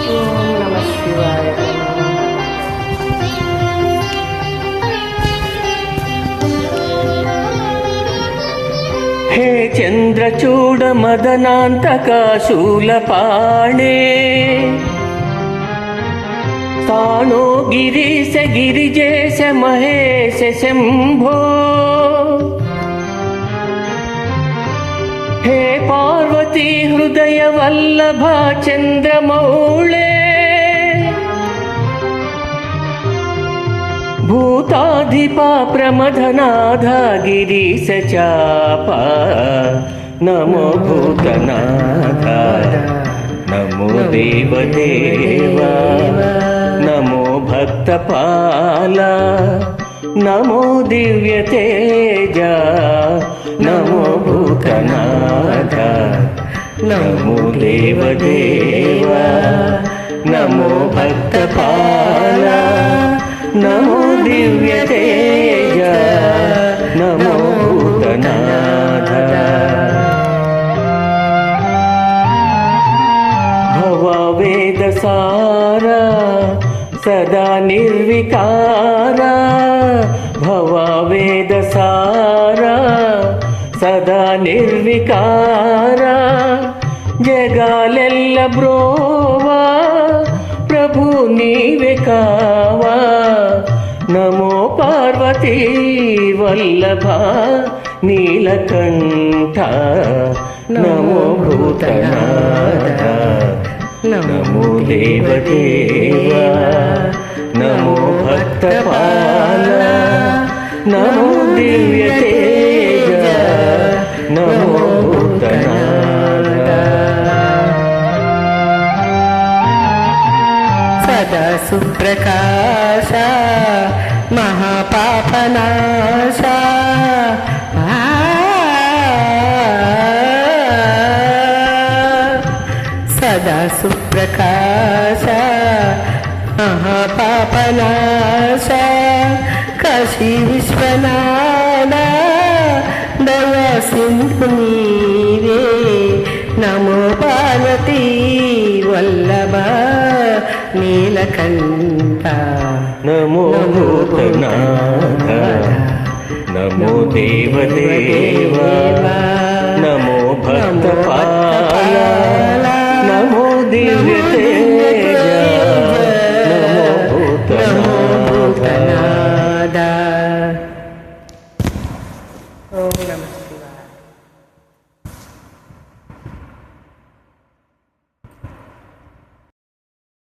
ఓం నమ శివాయ. హే చంద్రచూడ మదనాంతక శూలపాణే స్థానో గిరీశ గిరిజేశ మహేశ శంభో హే పార్వతీ హృదయ వల్లభ చంద్రమౌళే భూతాధిపా ప్రమథనాథ గిరీశ చాప నమో భూతనాథ నమో దేవదేవ నమో భక్తపాల నమో దివ్య తేజ నమో భూతనాథ నమో దేవదేవ నమో భక్తపాల నమో దివ్య తేజ నమో భూతనాథ భవవేద సార సదా నిర్వికార భవవేద సార సదా నిర్వికార జగాలెల్ల బ్రోవా ప్రభు నీవే కావా నమో పార్వతీ వల్లభ నీలకంఠ నమో భూతనాథ నమో దేవదేవ నమో భక్తపాల నమో దివ్య తేజ నమో భూతనాథ సదా సుప్రకాశ మహాపాపనాశ సదా సుప్రకాశ మహాపాపనాశ కాశీ విశ్వనాథ దయా సింధు నీవే నమో పార్వతీ వల్లభ నీలకంఠ నమో భూతనాథ నమో దేవదేవ నమో భక్తపాల నమో దివ్య